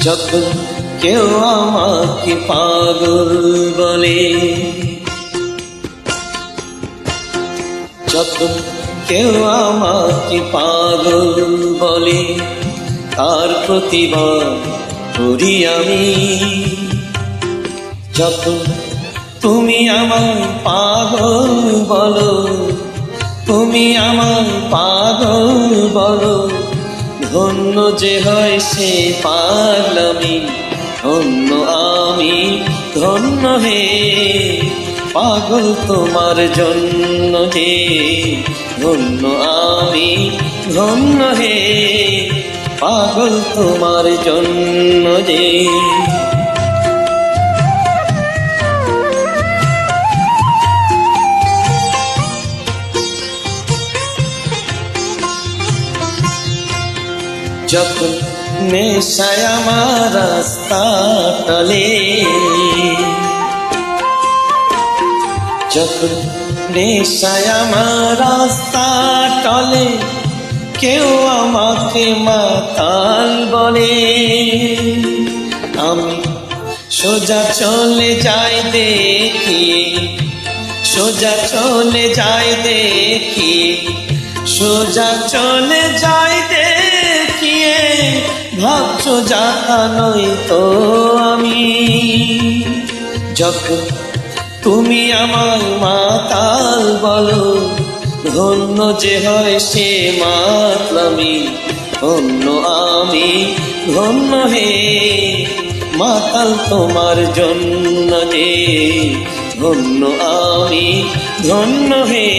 যখন কেউ আমাকে পাগল বলে, যখন কেউ আমাকে পাগল বলে, তার প্রতিবাদ করি আমি। যখন তুমি আমায় পাগল বলো, তুমি আমায় পাগল বলো, ধন্য যে হয় সে পাগলামি, ধন্য আমি ধন্য হে। পাগল তোমার জন্য যে, ধন্য আমি ধন্য হে। পাগল তোমার জন্য যে। যখন নেশায় আমার রাস্তা টলে, যখন নেশায় আমার রাস্তা টলে, কেউ আমাকে মাতাল বলে, আমি সোজা চলে যাই দেখি, সোজা চলে যাই দেখি, সোজা চলে যাই দেখিয়ে, ভাবছো জানোই তো আমি। যখন তুমি আমার মাতাল বলো, ধন্য যে হয় সে মাতলামি, ধন্য আমি ধন্য হে। মাতাল তোমার জন্য যে, ধন্য আমি ধন্য হে।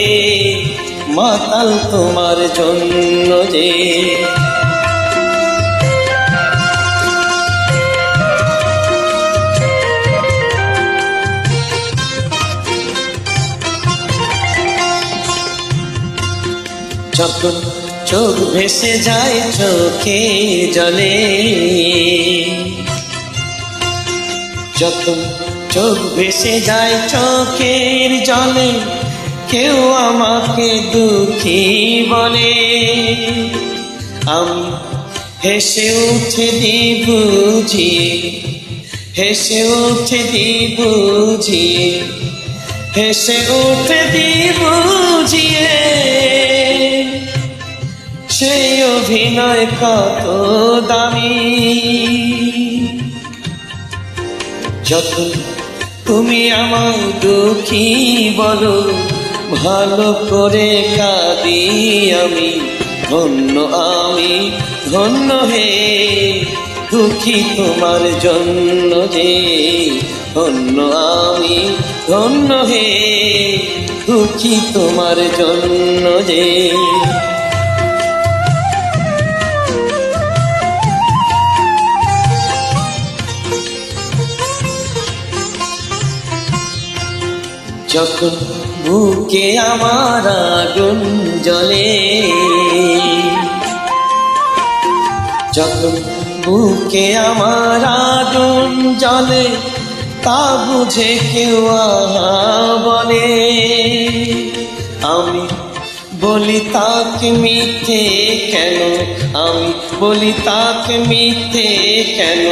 মাতাল তোমার জন্য যে। যখন চোখ ভেসে যায় চোখে জলে, যখন চোখ ভেসে যায় চোখের জলে, কেউ আমাকে দুঃখী বলে, আমি হেসে উঠে দি বুঝিয়ে, হেসে উঠে দি বুঝিয়ে, হেসে উঠে দি বুঝিয়ে। সেই অভিনয় কত দামি। যখন তুমি আমায় দুঃখী বলো, ভালো করে কাঁদি আমি, ধন্য আমি ধন্য হে। দুঃখী তোমার জন্য যে, ধন্য আমি ধন্য হে। দুঃখী তোমার জন্য যে। যখন বুকে আমার আগুন জ্বলে, যখন বুকে আমার আগুন জ্বলে, তা বুঝে কেউ বলে, আমি বলি তাকে মিথ্যে কেন, আমি বলি তাকে মিথ্যে কেন,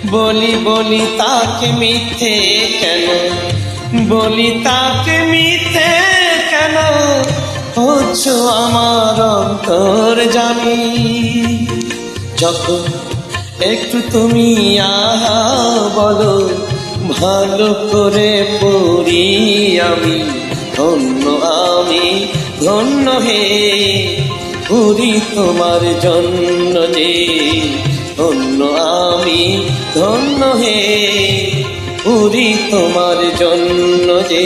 বলি তাকে মিথ্যে কেন, বলি তাকে মিথ্যে কেন। হচ্ছ আমার অন্তর জানি। যখন একটু তুমি আহা বলো, ভালো করে পড়ি আমি, ধন্য আমি ধন্য হে। পুরি তোমার জন্য যে, ধন্য আমি ধন্য হে। পুরি তোমার জন্য যে।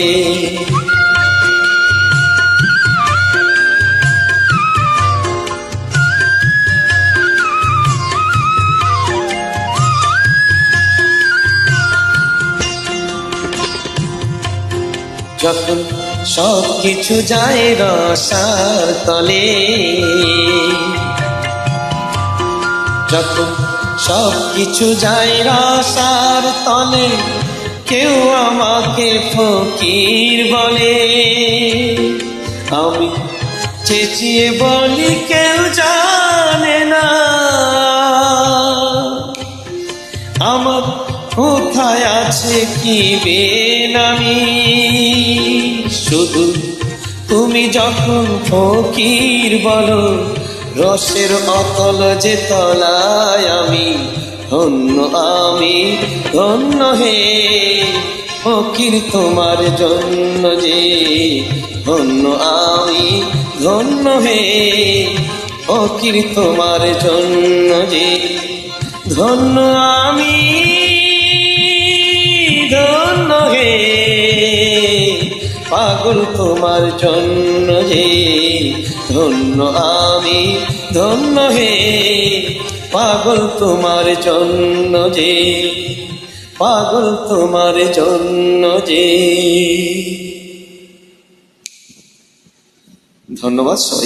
যখন সব কিছু যায় রসার তলে, যখন সব কিছু যায় রাশার তলে, কেউ আমাকে ফকির বলে। আমি চেঁচিয়ে বলি কেউ জানে না আমার কোথায় আছে কি বেনামি। শুধু তুমি যখন ফকির বলো, রসের অতল যে তলায় আমি ধন্য, আমি ধন্য হে ফকির তোমার জন্য যে ধন্য, আমি ধন্য হে ফকির তোমার জন্য যে ধন্য, আমি ধন্য হে পাগল তোমার জন্য যে ধন্য, আমি ধন্য হে পাগল তোমার জন্য যে, পাগল তোমার জন্য যে। ধন্যবাদ সবাই।